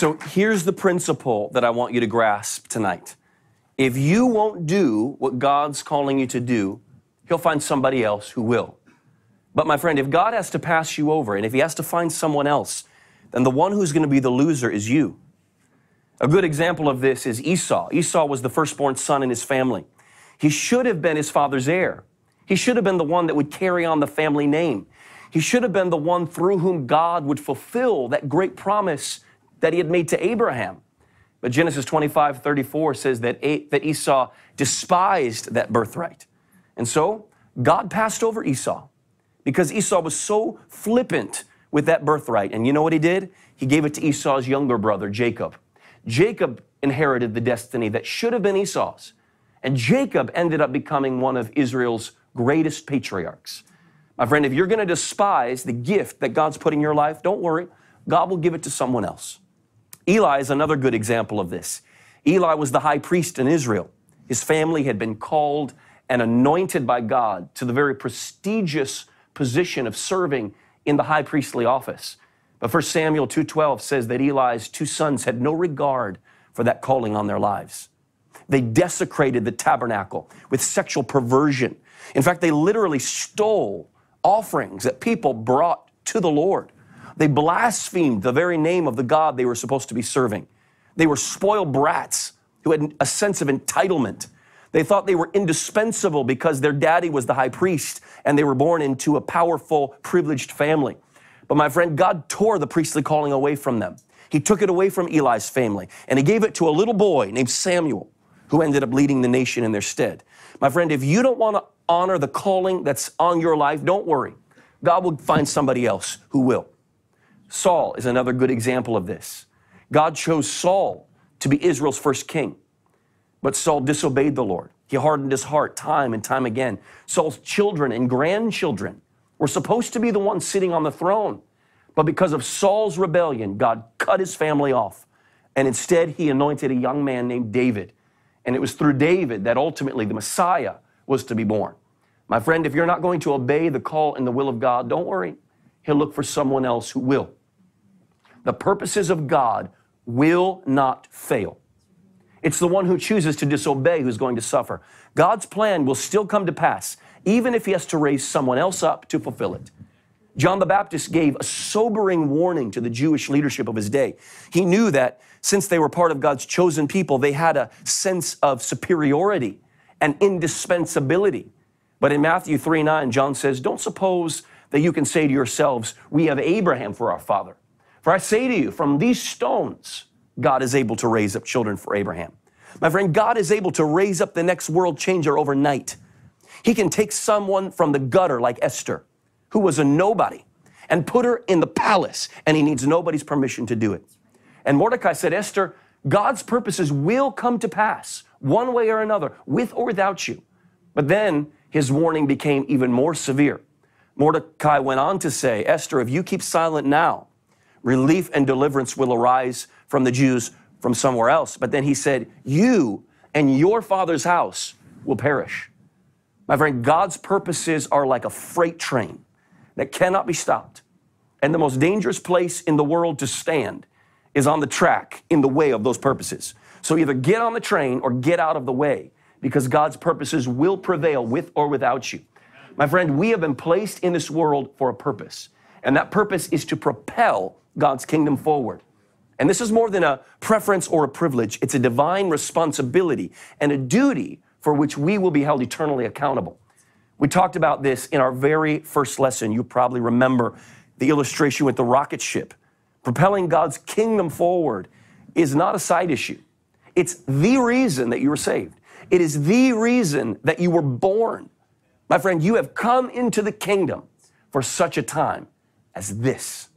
So here's the principle that I want you to grasp tonight. If you won't do what God's calling you to do, He'll find somebody else who will. But my friend, if God has to pass you over, and if He has to find someone else, then the one who's going to be the loser is you. A good example of this is Esau. Esau was the firstborn son in his family. He should have been his father's heir. He should have been the one that would carry on the family name. He should have been the one through whom God would fulfill that great promise that He had made to Abraham. But Genesis 25:34 says that Esau despised that birthright. And so God passed over Esau because Esau was so flippant with that birthright. And you know what he did? He gave it to Esau's younger brother, Jacob. Jacob inherited the destiny that should have been Esau's. And Jacob ended up becoming one of Israel's greatest patriarchs. My friend, if you're going to despise the gift that God's put in your life, don't worry. God will give it to someone else. Eli is another good example of this. Eli was the high priest in Israel. His family had been called and anointed by God to the very prestigious position of serving in the high priestly office. But 1 Samuel 2:12 says that Eli's two sons had no regard for that calling on their lives. They desecrated the tabernacle with sexual perversion. In fact, they literally stole offerings that people brought to the Lord. They blasphemed the very name of the God they were supposed to be serving. They were spoiled brats who had a sense of entitlement. They thought they were indispensable because their daddy was the high priest and they were born into a powerful, privileged family. But my friend, God tore the priestly calling away from them. He took it away from Eli's family and He gave it to a little boy named Samuel, who ended up leading the nation in their stead. My friend, if you don't want to honor the calling that's on your life, don't worry. God will find somebody else who will. Saul is another good example of this. God chose Saul to be Israel's first king, but Saul disobeyed the Lord. He hardened his heart time and time again. Saul's children and grandchildren were supposed to be the ones sitting on the throne, but because of Saul's rebellion, God cut his family off, and instead He anointed a young man named David. And it was through David that ultimately the Messiah was to be born. My friend, if you're not going to obey the call and the will of God, don't worry. He'll look for someone else who will. The purposes of God will not fail. It's the one who chooses to disobey who's going to suffer. God's plan will still come to pass, even if He has to raise someone else up to fulfill it. John the Baptist gave a sobering warning to the Jewish leadership of his day. He knew that since they were part of God's chosen people, they had a sense of superiority and indispensability. But in Matthew 3:9, John says, "Don't suppose that you can say to yourselves, 'We have Abraham for our father.' For I say to you, from these stones, God is able to raise up children for Abraham." My friend, God is able to raise up the next world changer overnight. He can take someone from the gutter like Esther, who was a nobody, and put her in the palace, and He needs nobody's permission to do it. And Mordecai said, "Esther, God's purposes will come to pass, one way or another, with or without you." But then his warning became even more severe. Mordecai went on to say, "Esther, if you keep silent now, relief and deliverance will arise from the Jews from somewhere else." But then he said, "You and your father's house will perish." My friend, God's purposes are like a freight train that cannot be stopped. And the most dangerous place in the world to stand is on the track in the way of those purposes. So either get on the train or get out of the way, because God's purposes will prevail with or without you. My friend, we have been placed in this world for a purpose, and that purpose is to propel God's kingdom forward. And this is more than a preference or a privilege. It's a divine responsibility and a duty for which we will be held eternally accountable. We talked about this in our very first lesson. You probably remember the illustration with the rocket ship. Propelling God's kingdom forward is not a side issue. It's the reason that you were saved. It is the reason that you were born. My friend, you have come into the kingdom for such a time as this.